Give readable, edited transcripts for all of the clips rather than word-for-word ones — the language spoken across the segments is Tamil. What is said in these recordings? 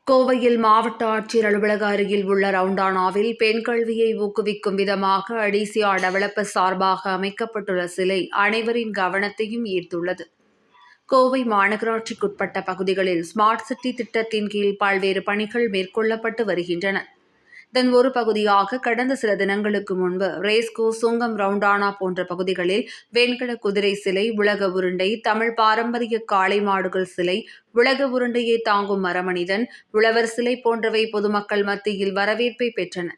கோவையில் மாவட்ட ஆட்சியர் அலுவலக அருகில் உள்ள ரவுண்டானாவில் பெண் கல்வியை ஊக்குவிக்கும் விதமாக அடிசியா டெவலப்பர்ஸ் சார்பாக அமைக்கப்பட்டுள்ள சிலை அனைவரின் கவனத்தையும் ஈர்த்துள்ளது. கோவை மாநகராட்சிக்குட்பட்ட பகுதிகளில் ஸ்மார்ட் சிட்டி திட்டத்தின் கீழ் பல்வேறு பணிகள் மேற்கொள்ளப்பட்டு வருகின்றன. இதன் ஒரு பகுதியாக கடந்த சில தினங்களுக்கு முன்பு ரேஸ்கோ, சுங்கம், ரவுண்டானா போன்ற பகுதிகளில் வெண்கல குதிரை சிலை, உலக உருண்டை, தமிழ் பாரம்பரிய காளை மாடுகள் சிலை, உலக உருண்டையை தாங்கும் மரமனிதன், உழவர் சிலை போன்றவை பொதுமக்கள் மத்தியில் வரவேற்பை பெற்றன.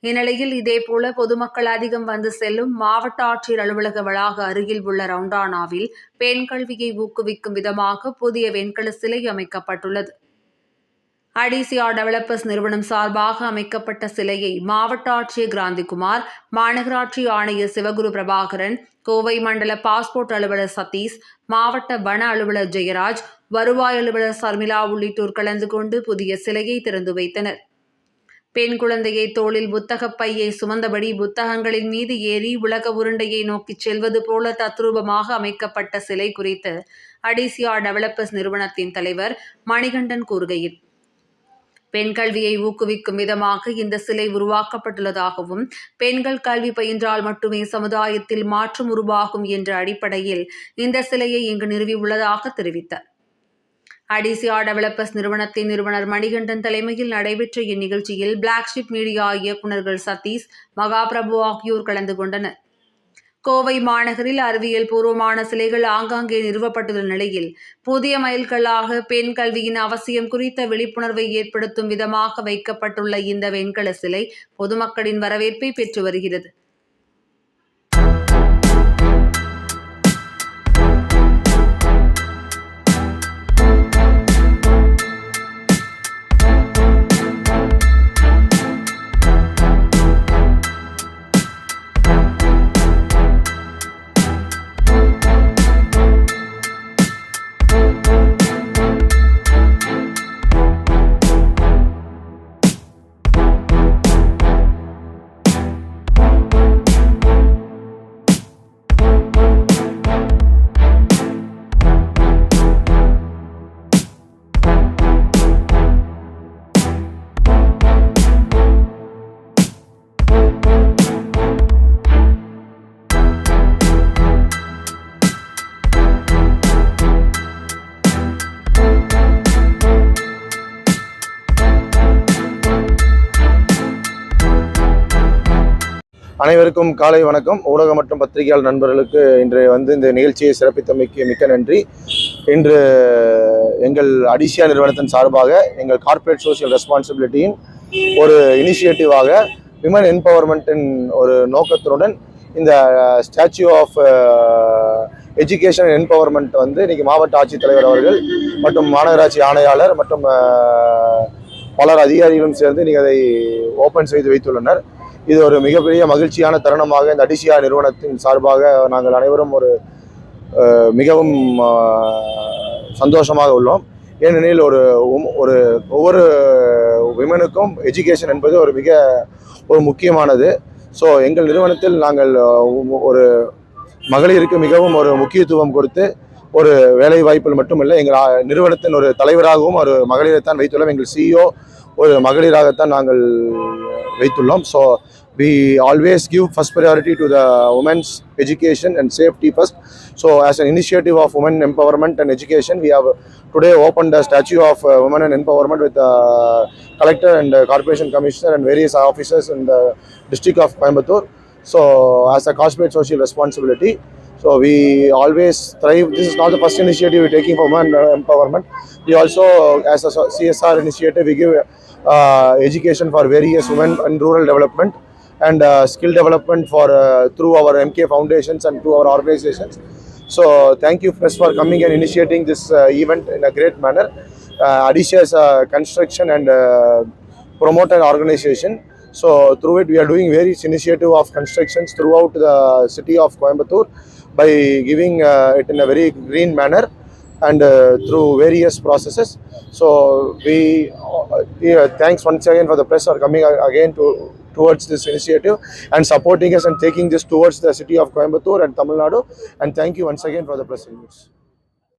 இந்நிலையில் இதேபோல பொதுமக்கள் அதிகம் வந்து செல்லும் மாவட்ட ஆட்சியர் அலுவலக வளாக அருகில் உள்ள ரவுண்டானாவில் பெண் கல்வியை ஊக்குவிக்கும் விதமாக புதிய வெண்கல சிலை அமைக்கப்பட்டுள்ளது. அடிசியா டெவலப்பர்ஸ் நிறுவனம் சார்பாக அமைக்கப்பட்ட சிலையை மாவட்ட ஆட்சியர் கிராந்திகுமார், மாநகராட்சி ஆணையர் சிவகுரு பிரபாகரன், கோவை மண்டல பாஸ்போர்ட் அலுவலர் சதீஷ், மாவட்ட வன அலுவலர் ஜெயராஜ், வருவாய் அலுவலர் சர்மிளா உள்ளிட்டோர் கலந்து கொண்டு புதிய சிலையை திறந்து வைத்தனர். பெண் குழந்தையை தோளில் புத்தகப் பையை சுமந்தபடி புத்தகங்களின் மீது ஏறி உலக உருண்டையை நோக்கி செல்வது போல தத்ரூபமாக அமைக்கப்பட்ட சிலை குறித்து அடிசியா டெவலப்பர்ஸ் நிறுவனத்தின் தலைவர் மணிகண்டன் கூறுகையில், பெண் கல்வியை ஊக்குவிக்கும் விதமாக இந்த சிலை உருவாக்கப்பட்டுள்ளதாகவும், பெண்கள் கல்வி பயின்றால் மட்டுமே சமுதாயத்தில் மாற்றம் உருவாகும் என்ற அடிப்படையில் இந்த சிலையை இங்கு நிறுவியுள்ளதாக தெரிவித்தார். அடிசியா டெவலப்பர்ஸ் நிறுவனத்தின் நிறுவனர் மணிகண்டன் தலைமையில் நடைபெற்ற இந்நிகழ்ச்சியில் பிளாக்ஷிப் மீடியா இயக்குநர்கள் சதீஷ், மகாபிரபு ஆகியோர் கலந்து கொண்டனர். கோவை மாநகரில் அறிவியல் பூர்வமான சிலைகள் ஆங்காங்கே நிறுவப்பட்டுள்ள நிலையில் புதிய மைல்கல்லாக பெண் கல்வியின் அவசியம் குறித்த விழிப்புணர்வை ஏற்படுத்தும் விதமாக வைக்கப்பட்டுள்ள இந்த வெண்கல சிலை பொதுமக்களின் வரவேற்பை பெற்று வருகிறது. அனைவருக்கும் காலை வணக்கம். ஊடக மற்றும் பத்திரிகையாளர் நண்பர்களுக்கு இன்று இந்த நிகழ்ச்சியை சிறப்பித்தமைக்கு மிக்க நன்றி. இன்று எங்கள் அடிசியா நிறுவனத்தின் சார்பாக எங்கள் கார்ப்பரேட் சோசியல் ரெஸ்பான்சிபிலிட்டியின் ஒரு இனிஷியேட்டிவாக விமன் எம்பவர்மெண்ட்டின் ஒரு நோக்கத்துடன் இந்த ஸ்டாச்சு ஆஃப் எஜுகேஷன் எம்பவர்மெண்ட் இன்னைக்கு மாவட்ட ஆட்சித்தலைவர் அவர்கள் மற்றும் மாநகராட்சி ஆணையாளர் மற்றும் பலர் அதிகாரிகளும் சேர்ந்து இன்னைக்கு அதை ஓப்பன் செய்து வைத்துள்ளனர். இது ஒரு மிகப்பெரிய மகிழ்ச்சியான தருணமாக இந்த அடிசியா நிறுவனத்தின் சார்பாக நாங்கள் அனைவரும் மிகவும் சந்தோஷமாக உள்ளோம். ஏனெனில் ஒவ்வொரு விமனுக்கும் எஜுகேஷன் என்பது ஒரு முக்கியமானது. ஸோ எங்கள் நிறுவனத்தில் நாங்கள் ஒரு மகளிருக்கு மிகவும் ஒரு முக்கியத்துவம் கொடுத்து ஒரு வேலை வாய்ப்பில் மட்டுமில்லை, எங்கள் நிறுவனத்தின் ஒரு தலைவராகவும் ஒரு மகளிரைத்தான் வைத்துள்ளோம். எங்கள் CEO ஒரு மகளிராகத்தான் நாங்கள் வைத்துள்ளோம். So we always give first priority to the women's education and safety first. So as an initiative of women empowerment and education, we have today opened a statue of women and empowerment with the collector and corporation commissioner and various officers in the district of Coimbatore. So as a corporate social responsibility, so we always thrive. This is not the first initiative we're taking for women empowerment. We also, as a CSR initiative, we give education for various women and rural development and skill development for through our MK foundations and through our organizations. So thank you first for coming and initiating this event in a great manner. Adisha is a construction and promoter organization. So through it we are doing various initiative of constructions throughout the city of Coimbatore by giving it in a very green manner and through various processes. So we thanks once again for the press for coming again towards this initiative and supporting us and taking this towards the city of Coimbatore and Tamil Nadu, and thank you once again for the press release.